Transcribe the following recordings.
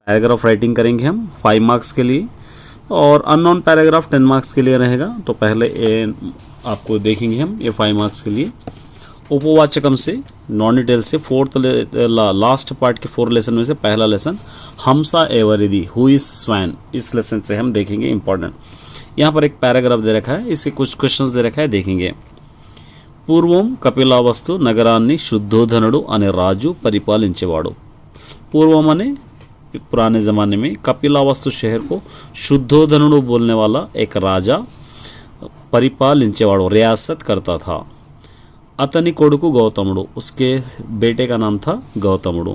Paragraph writing करेंगे हम 5 marks के लिए, और अननोन पैराग्राफ 10 मार्क्स के लिए रहेगा। तो पहले आपको देखेंगे हम ये 5 मार्क्स के लिए। उपवाचकम से नॉन डिटेल से लास्ट पार्ट के 4 लेसन में से पहला लेसन हमसा एवरिदी हु इज स्वैन, इस लेसन से हम देखेंगे इंपॉर्टेंट। यहाँ पर एक पैराग्राफ दे रखा है, इसके कुछ क्वेश्चंस दे रखा है, देखेंगे। పూర్వం కపిలావస్తు నగరాన్ని शुद्धोधनुడు అనే రాజు పరిపాలించేవాడు। पूर्वम अने पुराने ज़माने में कपिलावस्तु शहर को शुद्धोधनुడు बोलने वाला एक राजा परिपालिंచేవాడు, रियासत करता था। అతని కొడుకు గౌతముడు, उसके बेटे का नाम था गौतमुడు।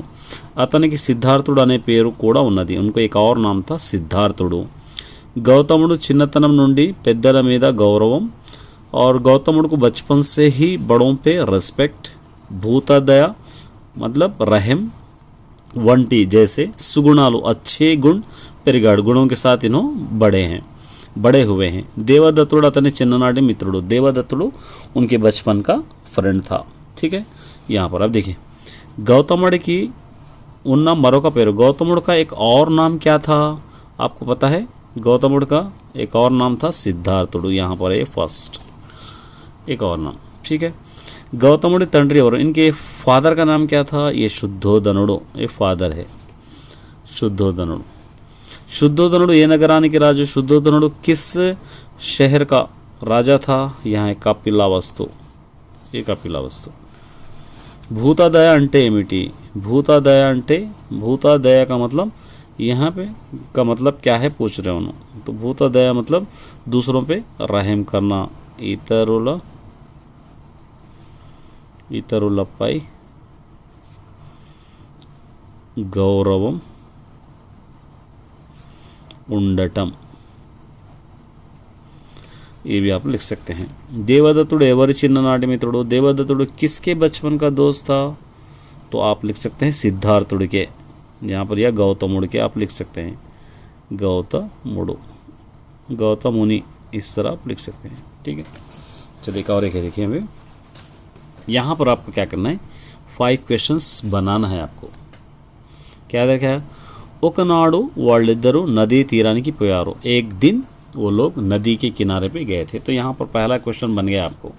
అతనికి సిద్ధార్థుడు అనే పేరు కూడా ఉన్నది, उनको एक और नाम था सिद्धार्थुడు। गौतमुడు చిన్నతనం నుండి పెద్దల మీద గౌరవం, और गौतमुड़ को बचपन से ही बड़ों पे रिस्पेक्ट, भूतदया मतलब रहम, वंटी जैसे सुगुणालु अच्छे गुण पेरिगाड़, गुणों के साथ इन्हों बड़े हुए हैं। देवदत्तुడు अतने चिन्ननाटी मित्रुడు, देवदत्तुడు उनके बचपन का फ्रेंड था। ठीक है, यहाँ पर आप देखिए गौतमुड़ की उन्ना मरो का पेरू, गौतमुड़ का एक और नाम क्या था आपको पता है? गौतमुड़ का एक और नाम था सिद्धार्थुడు, यहाँ पर है फर्स्ट एक और नाम। ठीक है, गौतमुడి తండ్రి और इनके फादर का नाम क्या था? ये शुद्धोधनुడు, ये फादर है शुद्धोधनुడు। शुद्धोधनुడు ये नगरानिकी राजु। शुद्धोधनुడు किस शहर का राजा था? यहाँ है कपिलावस्तु, ये कपिलावस्तु। भूतादया అంటే ఏమిటి? भूतादया అంటే, भूतादया का मतलब यहाँ पे का मतलब क्या है पूछ रहे हो। तो भूतादया मतलब दूसरों पे रहम करना, ఇతరులపై గౌరవం ఉండటం, ये भी आप लिख सकते हैं। देवदत्तुడు ఎవరి చిన్ననాటి మిత్రుడు? देवदत्तुడు किसके बचपन का दोस्त था? तो आप लिख सकते हैं सिद्धार्थुడు के, यहाँ पर या गौतमुड़ के आप लिख सकते हैं, गौतमुడు, गौतमुनि, इस तरह आप लिख सकते हैं। ठीक है, चलिए एक और एक है, देखिए हमें यहाँ पर आपको क्या करना है, 5 क्वेश्चंस बनाना है आपको। क्या देखा है? ఒకనాడు వాళ్ళిద్దరూ नदी తీరానికి పోయారు, एक दिन वो लोग नदी के किनारे पे गए थे। तो यहाँ पर पहला क्वेश्चन बन गया आपको,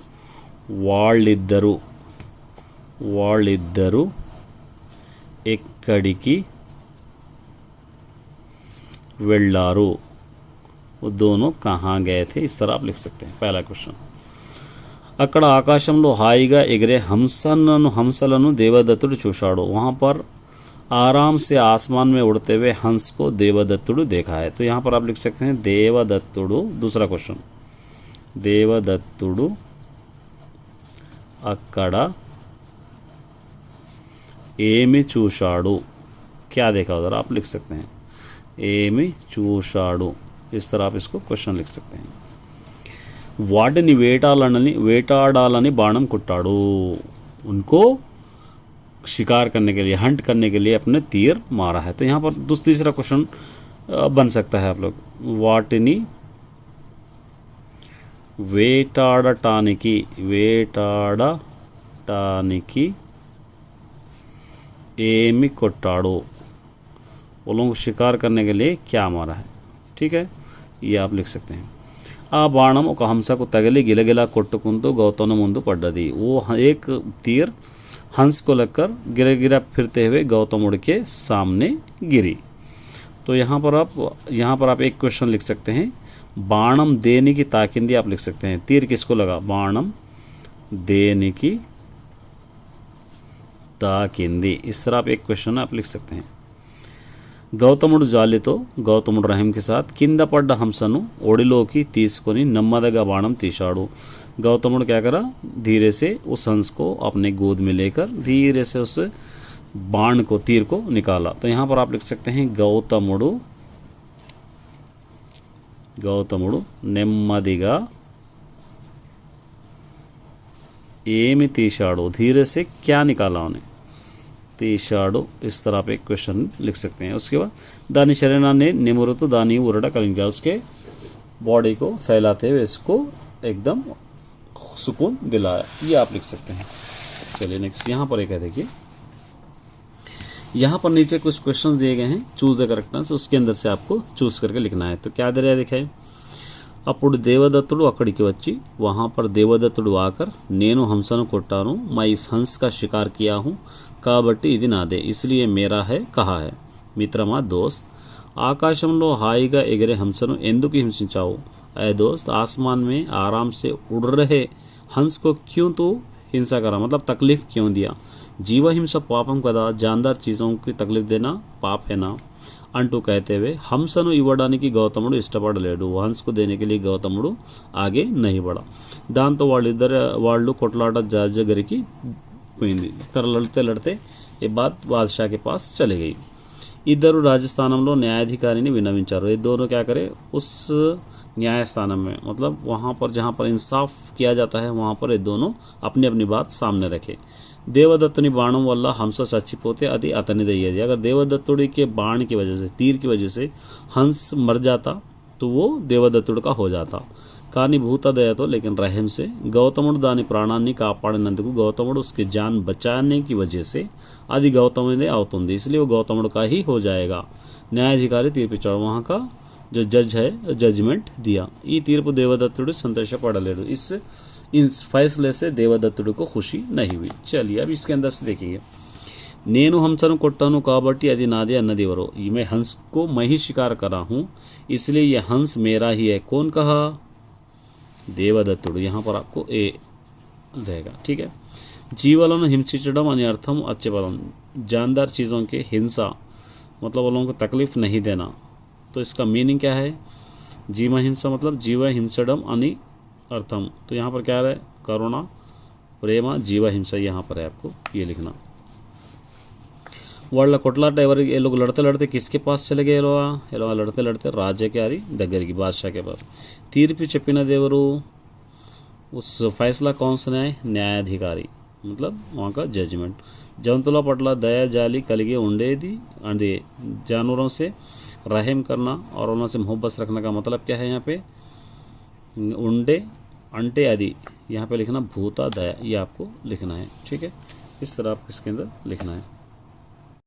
వాళ్ళిద్దరూ ఎక్కడికి వెళ్ళారు, वो दोनों कहाँ गए थे, इस तरह आप लिख सकते हैं पहला क्वेश्चन। అక్కడ ఆకాశంలో హాయిగా ఎగిరే హంసలను దేవదత్తుడు చూశాడు, वहाँ पर आराम से आसमान में उड़ते हुए हंस को देवदत्तुడు देखा है। तो यहाँ पर आप लिख सकते हैं देवदत्तुడు। दूसरा क्वेश्चन, देवदत्तुడు అక్కడ ఏమి చూశాడు, क्या देखा उधर, आप लिख सकते हैं ఏమి చూశాడు, इस तरह आप इसको क्वेश्चन लिख सकते हैं। వాటిని వేటాడాలని బాణం కుట్టాడు, उनको शिकार करने के लिए, हंट करने के लिए अपने तीर मारा है। तो यहाँ पर तीसरा क्वेश्चन बन सकता है आप लोग, వాటిని వేటాడటానికి ఏమి కొట్టాడు, वो लोगों को शिकार करने के लिए क्या मारा है। ठीक है, ये आप लिख सकते हैं। ఆ బాణం ఒక హంసకు తగిలి గిలగిలా కొట్టుకుంటూ గౌతముని ముందు పడ్డది, वो एक तीर हंस को लगकर गिरा फिरते हुए गौतमुड़ के सामने गिरी। तो यहाँ पर आप एक क्वेश्चन लिख सकते हैं, बाणम देनिकी ताकिंदी आप लिख सकते हैं, तीर किसको लगा, बाणम देनिकी ताकिंदी, इस तरह आप एक क्वेश्चन आप लिख सकते हैं। గౌతముడు జాలితో, గౌతముడు रहम के साथ కింద పడ్డ హంసను ఒడిలోకి తీసుకొని నెమ్మదిగా బాణం తీశాడు। गौतमुड़ क्या करा, धीरे से उस हंस को अपने गोद में लेकर धीरे से उस बाण को, तीर को निकाला। तो यहाँ पर आप लिख सकते हैं గౌతముడు నెమ్మదిగా ఏమి తీశాడు, धीरे से क्या निकाला उन्हें, తీశాడు, इस तरह आप एक क्वेश्चन लिख सकते हैं। उसके बाद दानी शरीराన్ని నిమురుతూ దాని ఊరట కలిగించాడు, उसके बॉडी को सहलाते हुए इसको एकदम सुकून दिलाया, ये आप लिख सकते हैं। चलिए नेक्स्ट यहाँ पर एक है, देखिए यहाँ पर नीचे कुछ क्वेश्चंस दिए गए हैं, चूज़ द करेक्ट आंसर, उसके अंदर से आपको चूज़ करके लिखना है। तो क्या दे रहा है दिखाए, అప్పుడు దేవదత్తుడు అక్కడికి వచ్చి वहाँ पर దేవదత్తుడు आकर నేను హంసను కొట్టాను, मैं इस हंस का शिकार किया हूँ కాబట్టి ఇది నాదే, इसलिए मेरा है कहा है। మిత్రమా దోస్త్, ఆకాశంలో హాయిగా ఎగిరే హంసను ఎందుకు హింసించావు? ऐ दोस्त, आसमान में आराम से उड़ रहे हंस को क्यों तू हिंसा करा, मतलब तकलीफ़ क्यों दिया? जीव हिंसा पापम कदा, जानदार चीज़ों की तकलीफ देना पाप है ना అంటూ कहते हुए హంసను ఇవ్వడానికి గౌతముడు ఇష్టపడలేడు, హంస్కు దేనికి लिए గౌతముడు ఆగే नहीं बढ़ा। దాంతో వాళ్ళు కొట్లాట దగ్గరికి పోయింది। तरह लड़ते लड़ते ये बात बादशाह के पास चली गई। इधर राजस्थानंలో न्यायाधिकारी ने विनविंचाరు, ये दोनों क्या करे उस न्यायस्थान में, मतलब वहाँ पर जहाँ पर इंसाफ किया जाता है वहाँ पर ये दोनों अपनी अपनी बात सामने रखे। దేవదత్తుని బాణం వల్ల హంస చచ్చిపోతే అది అతనిదయ్యేది, अगर देवदत्तुड़ी के बाण की वजह से, तीर की वजह से हंस मर जाता तो वो देवदत्తుడు का हो जाता। కానీ భూతదయతో लेकिन रहम से గౌతముడు దాని ప్రాణాన్ని కాపాడినందుకు గౌతముడు उसकी जान बचाने की वजह से అది గౌతముడే అవుతుంది, इसलिए वो गौतमुड़ का ही हो जाएगा। न्यायाधिकारी तीर्పు ఇచ్చాడు, वहाँ का जो जज है जजमेंट दिया। ఈ తీర్పు దేవదత్తుడు సంతోషపడలేడు, इस फैसले से देवदत्तुడు को खुशी नहीं हुई। चलिए अब इसके अंदर से देखिए, నేను హంసను కొట్టాను కాబట్టి అది నాదే అన్నది ఎవరు? मैं हंस को मैं ही शिकार करा हूँ इसलिए ये हंस मेरा ही है, कौन कहा? దేవదత్తుడు। यहाँ पर आपको ए रहेगा, ठीक है। జీవాలను హింసించడం అనే అర్థం अच्छे पदम, जानदार चीज़ों के हिंसा मतलब वो लोगों को तकलीफ़ नहीं देना, तो इसका मीनिंग क्या है? जीव हिंसा मतलब जीव हिंसडम अनि अर्थम, तो यहाँ पर क्या है करुणा प्रेमा जीव हिंसा, यहाँ पर है आपको ये लिखना। వాళ్ళ కొట్లాట ఎవరికి, ये लोग लड़ते लड़ते किसके पास चले गए? ये लोग लड़ते लड़ते राजा के దగ్గర की बादशाह के पास। తీర్పు చెప్పినది ఎవరు? उस फैसला कौन सा है? न्यायाधिकारी, मतलब वहाँ का जजमेंट। జంతువుల పట్ల దయ జాలి కలిగి ఉండేది అంటే जानवरों से रहम करना और उनसे से मोहब्बत रखने का मतलब क्या है? यहाँ पे उंडे अंटे आदि, यहाँ पे लिखना भूता दया, ये आपको लिखना है, ठीक है। इस तरह आपको इसके अंदर लिखना है।